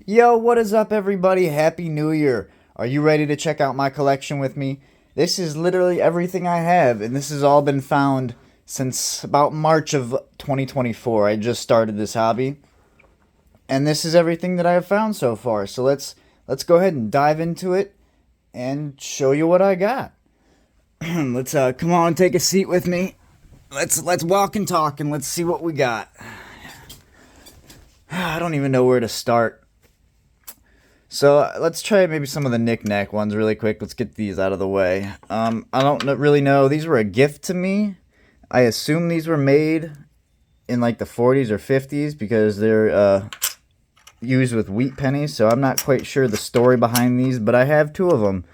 Yo, what is up, everybody? Happy New Year. Are you ready to check out my collection with me? This is literally everything I have, and this has all been found since about March of 2024. I just started this hobby, and this is everything that I have found so far. So let's go ahead and dive into it and show you what I got. Let's come on, take a seat with me. Let's walk and talk, and let's see what we got. I don't even know where to start. So let's try maybe some of the knick-knack ones really quick. Let's get these out of the way. I don't really know. These were a gift to me. I assume these were made in like the 40s or 50s because they're used with wheat pennies. So I'm not quite sure the story behind these, but I have two of them.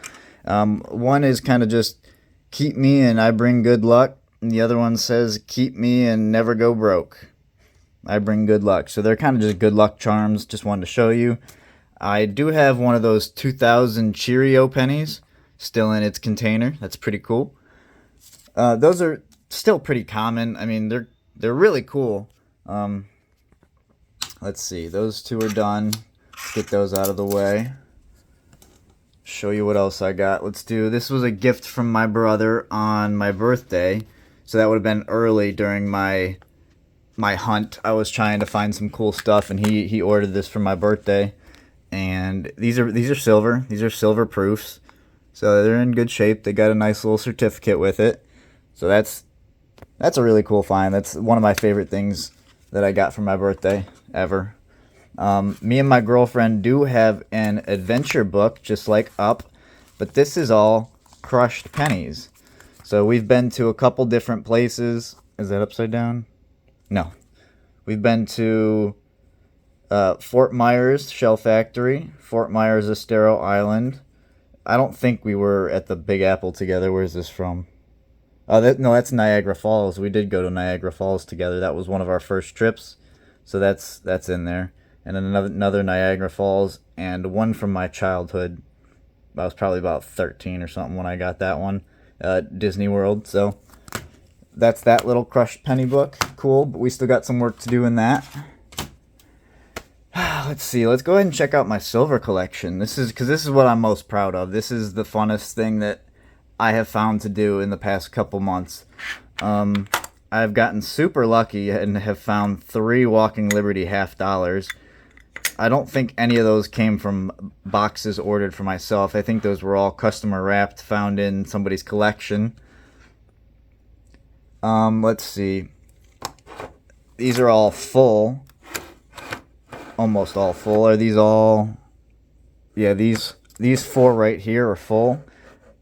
One is kind of just keep me and I bring good luck. And the other one says keep me and never go broke. I bring good luck. So they're kind of just good luck charms. Just wanted to show you. I do have one of those 2000 Cheerio pennies still in its container. That's pretty cool. Those are still pretty common. I mean, they're really cool. Let's see. Those two are done. Let's get those out of the way. Show you what else I got. Let's do. This was a gift from my brother on my birthday, so that would have been early during my hunt. I was trying to find some cool stuff, and he ordered this for my birthday. And these are silver. These are silver proofs, so they're in good shape. They got a nice little certificate with it, so that's a really cool find. That's one of my favorite things that I got for my birthday ever. Me and my girlfriend do have an adventure book, just like Up, but this is all crushed pennies. So we've been to a couple different places. Is that upside down? No. We've been to Fort Myers Shell Factory, Fort Myers Estero Island. I don't think we were at the Big Apple together. Where's this from? No, that's Niagara Falls. We did go to Niagara Falls together. That was one of our first trips, so that's in there. And then another Niagara Falls, and one from my childhood. I was probably about 13 or something when I got that one. Disney World. So that's that little crushed penny book. Cool, but we still got some work to do in that. Let's see. Let's go ahead and check out my silver collection. This is what I'm most proud of. This is the funnest thing that I have found to do in the past couple months. I've gotten super lucky and have found 3 Walking Liberty $50. I don't think any of those came from boxes ordered for myself. I think those were all customer wrapped, found in somebody's collection. Let's see. These are all full. Almost all full. Are these all? Yeah, these 4 right here are full.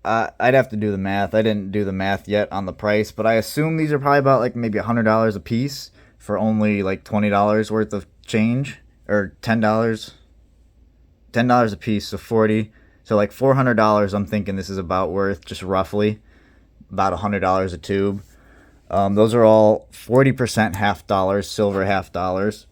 I'd have to do the math. I didn't do the math yet on the price, but I assume these are probably about like maybe $100 a piece for only like $20 worth of change, or $10. $10 a piece, so 40. So like $400. I'm thinking this is about worth, just roughly about $100 a tube. Those are all 40% $50, silver $50.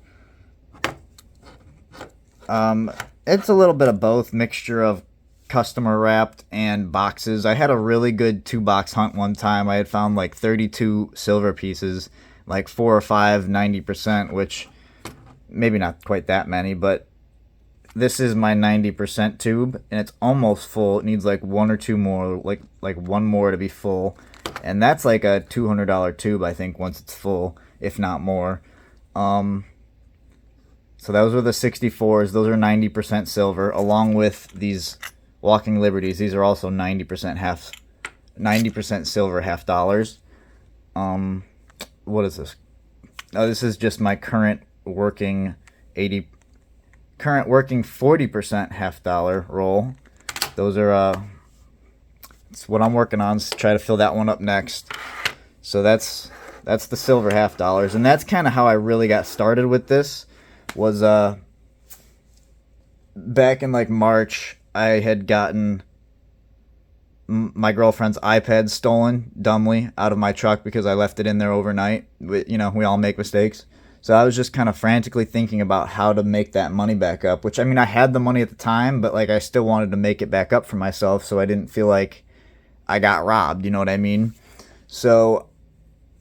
It's a little bit of both, mixture of customer wrapped and boxes. I had a really good 2-box hunt one time. I had found like 32 silver pieces, like 4 or 5 90%, which maybe not quite that many, but this is my 90% tube, and it's almost full. It needs like 1 or 2 more, like one more to be full, and that's like a $200 tube, I think, once it's full, if not more. So those were the 64s. Those are 90% silver, along with these Walking Liberties. These are also 90% silver $50. What is this? Oh, this is just my current working 40% $50 roll. Those are it's what I'm working on. So try to fill that one up next. So that's the silver $50, and that's kind of how I really got started with this. Was back in like March, I had gotten my girlfriend's iPad stolen dumbly out of my truck because I left it in there overnight. We all make mistakes. So I was just kind of frantically thinking about how to make that money back up, which, I mean, I had the money at the time, but like I still wanted to make it back up for myself so I didn't feel like I got robbed, you know what I mean? So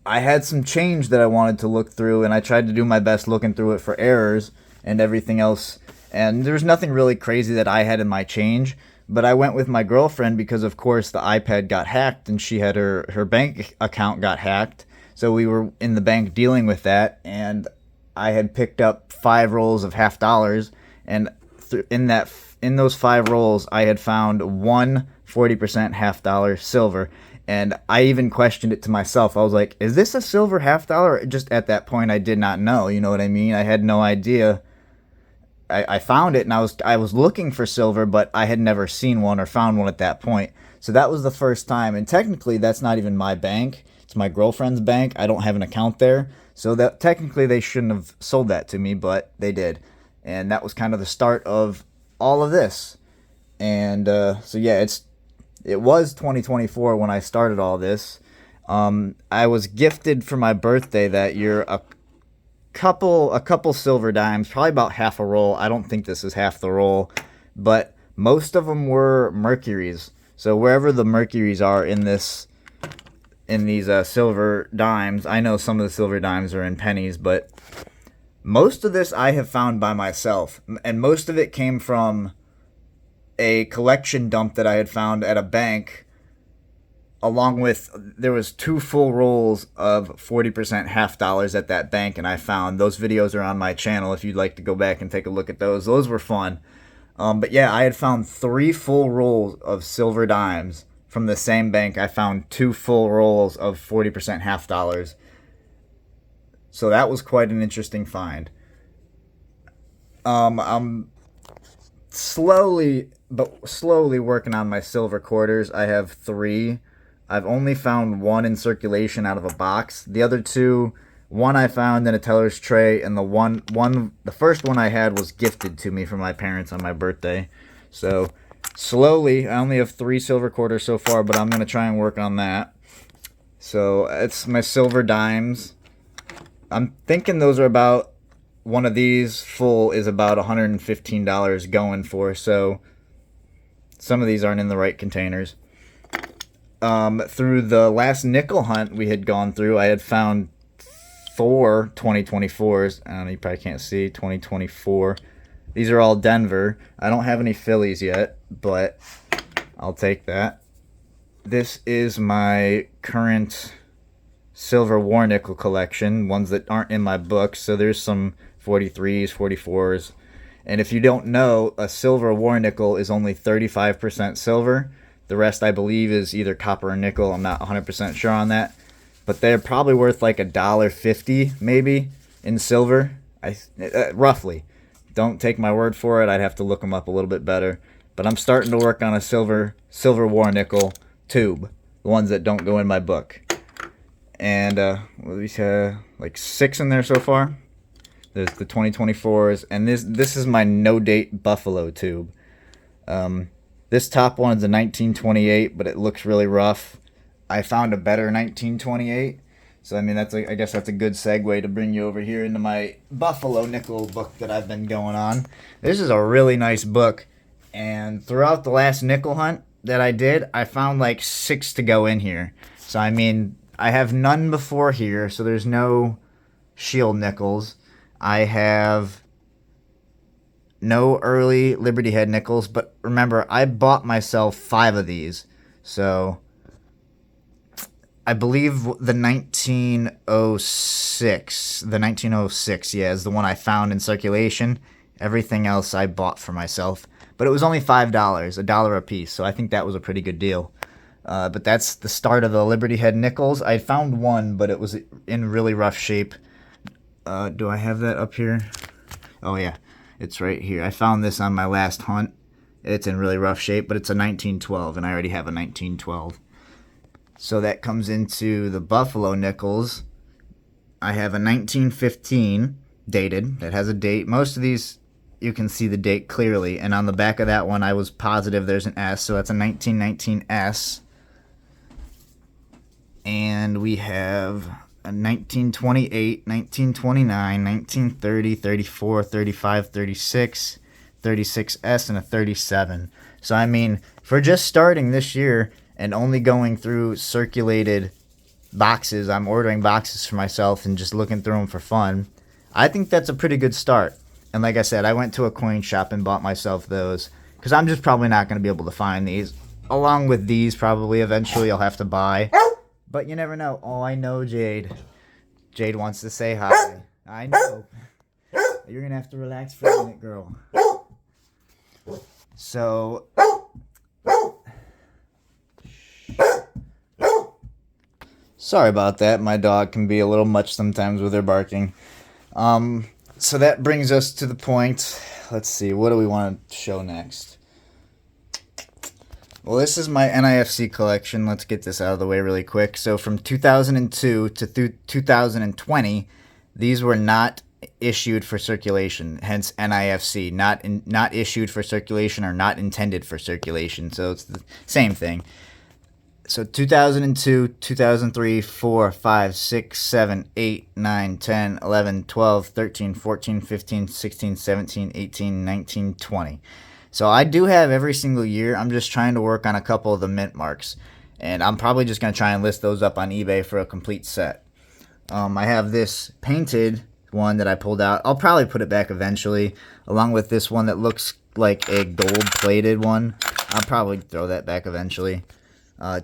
I had some change that I wanted to look through, and I tried to do my best looking through it for errors, and everything else And there's nothing really crazy that I had in my change, but I went with my girlfriend because, of course, the iPad got hacked and she had her bank account got hacked. So we were in the bank dealing with that, and I had picked up 5 rolls of $50, and in those 5 rolls, I had found one 40% $50 silver. And I even questioned it to myself. I was like, is this a silver $50? Just at that point, I did not know. You know what I mean? I had no idea. I found it, and I was looking for silver, but I had never seen one or found one at that point. So that was the first time. And technically, that's not even my bank. It's my girlfriend's bank. I don't have an account there. So that technically they shouldn't have sold that to me, but they did. And that was kind of the start of all of this. And so yeah, it was 2024 when I started all this. I was gifted for my birthday that year a couple silver dimes, probably about half a roll. I don't think this is half the roll, but most of them were mercuries. So wherever the mercuries are in these silver dimes, I know some of the silver dimes are in pennies, but most of this I have found by myself, and most of it came from a collection dump that I had found at a bank, along with, there was 2 full rolls of 40% $50 at that bank, and I found those videos are on my channel if you'd like to go back and take a look at those were fun. But yeah, I had found 3 full rolls of silver dimes from the same bank. I found 2 full rolls of 40% $50. So that was quite an interesting find. I'm slowly working on my silver quarters. I have 3. I've only found 1 in circulation out of a box. The other 2, one I found in a teller's tray, and the first one I had was gifted to me from my parents on my birthday. So slowly, I only have 3 silver quarters so far, but I'm going to try and work on that. So it's my silver dimes. I'm thinking those are about, one of these full is about $115 going for, so some of these aren't in the right containers. Through the last nickel hunt we had gone through, I had found 4 2024s. I don't know, you probably can't see, 2024. These are all Denver. I don't have any Phillies yet, but I'll take that. This is my current silver war nickel collection, ones that aren't in my book. So there's some 43s, 44s. And if you don't know, a silver war nickel is only 35% silver. The rest, I believe, is either copper or nickel. I'm not 100% sure on that. But they're probably worth like $1.50 maybe in silver, roughly. Don't take my word for it. I'd have to look them up a little bit better. But I'm starting to work on a silver war nickel tube, the ones that don't go in my book. And we have like 6 in there so far. There's the 2024s, and this is my no date Buffalo tube. This top one is a 1928, but it looks really rough. I found a better 1928, so I mean I guess that's a good segue to bring you over here into my Buffalo nickel book that I've been going on. This is a really nice book, and throughout the last nickel hunt that I did, I found like 6 to go in here. So I mean, I have none before here, so there's no shield nickels. I have no early Liberty Head nickels, but remember, I bought myself 5 of these. So I believe the 1906, yeah, is the one I found in circulation. Everything else I bought for myself. But it was only $5, $1 a piece, so I think that was a pretty good deal. But that's the start of the Liberty Head nickels. I found one, but it was in really rough shape. Do I have that up here? Oh yeah, it's right here. I found this on my last hunt. It's in really rough shape, but it's a 1912, and I already have a 1912. So that comes into the Buffalo nickels. I have a 1915 dated that has a date. Most of these you can see the date clearly, and on the back of that one I was positive there's an S, so that's a 1919 S. And we have a 1928, 1929, 1930, 34, 35, 36, 36S, and a 37. So I mean, for just starting this year and only going through circulated boxes, I'm ordering boxes for myself and just looking through them for fun, I think that's a pretty good start. And like I said, I went to a coin shop and bought myself those because I'm just probably not going to be able to find these. Along with these, probably eventually I'll have to buy. But you never know. Oh, I know, Jade. Jade wants to say hi. I know. You're going to have to relax for a minute, girl. So... Sorry about that. My dog can be a little much sometimes with her barking. So that brings us to the point. Let's see. What do we want to show next? Well, this is my NIFC collection. Let's get this out of the way really quick. So from 2002 to 2020, these were not issued for circulation, hence NIFC, not issued for circulation or not intended for circulation. So it's the same thing. So 2002, 2003, 4, 5, 6, 7, 8, 9, 10, 11, 12, 13, 14, 15, 16, 17, 18, 19, 20. So I do have every single year. I'm just trying to work on a couple of the mint marks. And I'm probably just going to try and list those up on eBay for a complete set. I have this painted one that I pulled out. I'll probably put it back eventually, along with this one that looks like a gold-plated one. I'll probably throw that back eventually.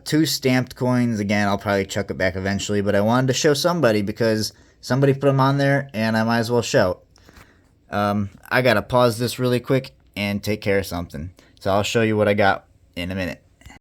2 stamped coins. Again, I'll probably chuck it back eventually, but I wanted to show somebody because somebody put them on there, and I might as well show. I got to pause this really quick and take care of something. So I'll show you what I got in a minute.